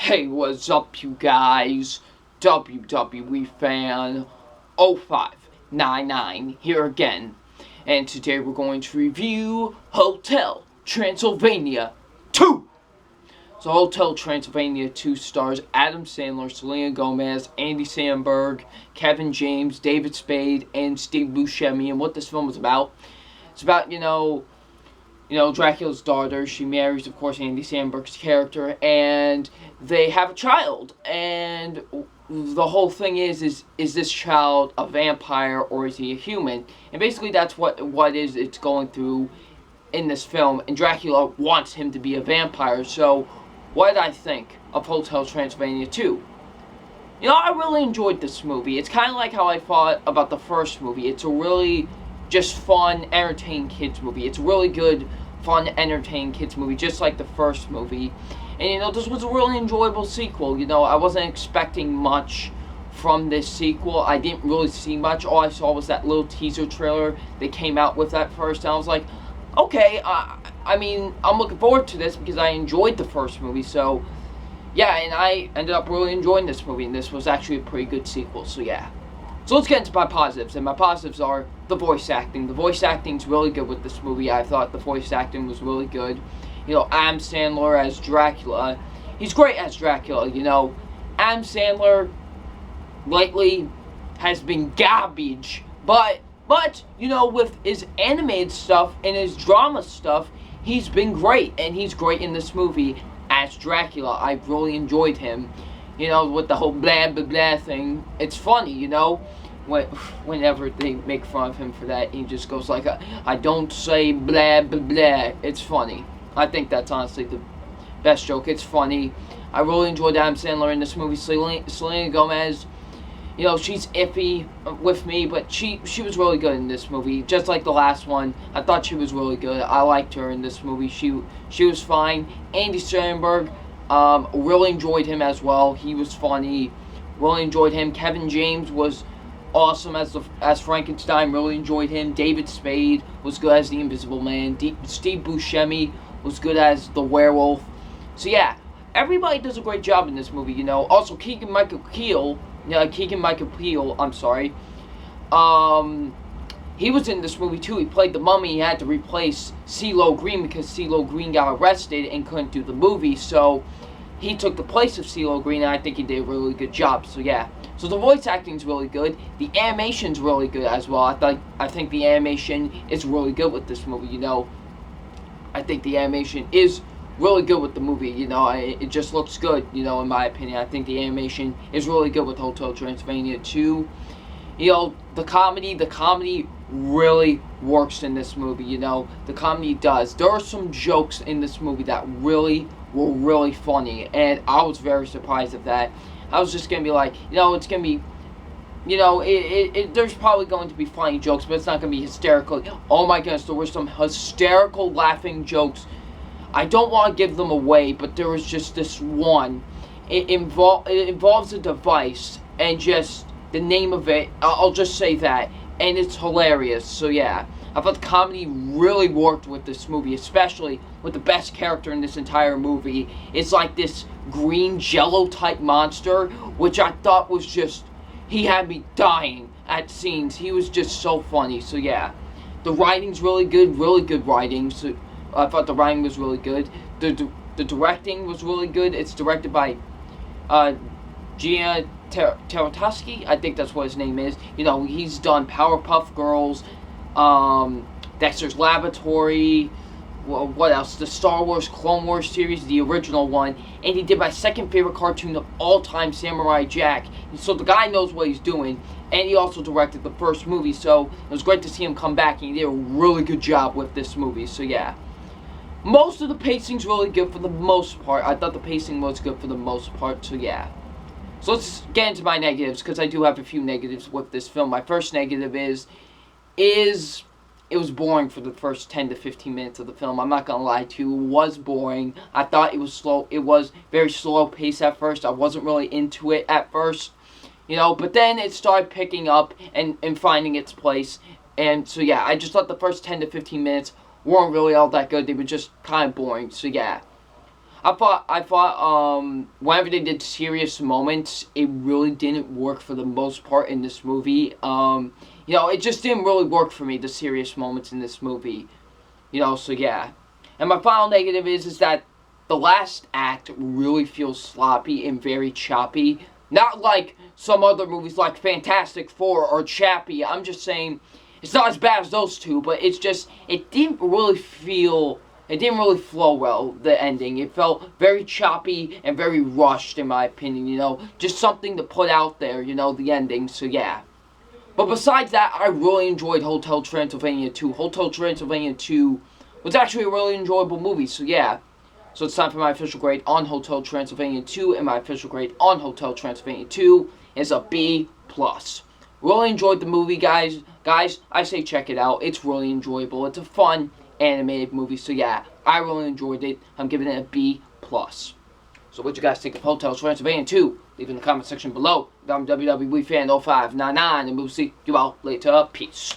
Hey, what's up, you guys? WWE fan 0599 here again. And today we're going to review Hotel Transylvania 2. So Hotel Transylvania 2 stars Adam Sandler, Selena Gomez, Andy Samberg, Kevin James, David Spade, and Steve Buscemi. And what this film is about, it's about, Dracula's daughter. She marries, of course, Andy Samberg's character, and they have a child. And the whole thing is this child a vampire or is he a human? And basically that's what it's going through in this film. And Dracula wants him to be a vampire. So what did I think of Hotel Transylvania 2? I really enjoyed this movie. It's kind of like how I thought about the first movie. It's a really just fun, entertaining kids movie. It's a really good, fun, entertaining kids movie, just like the first movie. And, this was a really enjoyable sequel. I wasn't expecting much from this sequel. I didn't really see much. All I saw was that little teaser trailer they came out with at first. And I was like, okay, I'm looking forward to this because I enjoyed the first movie. So, yeah, and I ended up really enjoying this movie. And this was actually a pretty good sequel. So, yeah. So let's get into my positives, and my positives are the voice acting. The voice acting's really good with this movie. I thought the voice acting was really good. Adam Sandler as Dracula, he's great as Dracula. Adam Sandler lately has been garbage, but with his animated stuff and his drama stuff, he's been great, and he's great in this movie as Dracula. I really enjoyed him. With the whole blah blah blah thing, it's funny. Whenever they make fun of him for that, he just goes like, I don't say blah blah blah. It's funny. I think that's honestly the best joke. It's funny. I really enjoyed Adam Sandler in this movie. Selena Gomez, she's iffy with me, but she was really good in this movie. Just like the last one, I thought she was really good. I liked her in this movie. She was fine. Andy Samberg, really enjoyed him as well. He was funny. Really enjoyed him. Kevin James was awesome as Frankenstein. Really enjoyed him. David Spade was good as the Invisible Man. Steve Buscemi was good as the werewolf. So yeah, everybody does a great job in this movie. Also Keegan-Michael Keel. I'm sorry. He was in this movie too. He played the mummy. He had to replace CeeLo Green because CeeLo Green got arrested and couldn't do the movie. So he took the place of CeeLo Green, and I think he did a really good job. So yeah. So the voice acting's really good. The animation's really good as well. I think the animation is really good with this movie. I think the animation is really good with the movie. It just looks good. In my opinion, I think the animation is really good with Hotel Transylvania 2. The comedy really works in this movie. The comedy does. There are some jokes in this movie that really were really funny, and I was very surprised at that. I was just gonna be like, it's gonna be, there's probably going to be funny jokes, but it's not gonna be hysterical. Oh my goodness, there were some hysterical laughing jokes. I don't want to give them away, but there was just this one. It involves a device, and just the name of it, I'll just say that, and it's hilarious. So yeah, I thought the comedy really worked with this movie, especially with the best character in this entire movie. It's like this green jello type monster, which I thought was just, he had me dying at scenes. He was just so funny. So yeah, the writing's really good writing. So I thought the writing was really good. The directing was really good. It's directed by Gina Tartakovsky, I think that's what his name is. He's done Powerpuff Girls, Dexter's Laboratory, what else? The Star Wars Clone Wars series, the original one, and he did my second favorite cartoon of all time, Samurai Jack. So the guy knows what he's doing, and he also directed the first movie, so it was great to see him come back, and he did a really good job with this movie. So yeah, most of the pacing's really good for the most part. I thought the pacing was good for the most part, so yeah. So let's get into my negatives, because I do have a few negatives with this film. My first negative is it was boring for the first 10 to 15 minutes of the film. I'm not going to lie to you. It was boring. I thought it was slow. It was very slow paced at first. I wasn't really into it at first. But then it started picking up and finding its place. And so, yeah, I just thought the first 10 to 15 minutes weren't really all that good. They were just kind of boring. So, yeah. I thought whenever they did serious moments, it really didn't work for the most part in this movie. It just didn't really work for me, the serious moments in this movie. So yeah. And my final negative is that the last act really feels sloppy and very choppy. Not like some other movies like Fantastic Four or Chappie. I'm just saying it's not as bad as those two, but it didn't really flow well, the ending. It felt very choppy and very rushed, in my opinion, just something to put out there, the ending, so yeah. But besides that, I really enjoyed Hotel Transylvania 2. Hotel Transylvania 2 was actually a really enjoyable movie, so yeah. So it's time for my official grade on Hotel Transylvania 2, and my official grade on Hotel Transylvania 2 is a B+. Really enjoyed the movie, guys. Guys, I say check it out. It's really enjoyable. It's a fun animated movie, so yeah, I really enjoyed it. I'm giving it a B+. So what you guys think of Hotel Transylvania 2? Leave in the comment section below. I'm WWE Fan 0599, and we'll see you all later. Peace.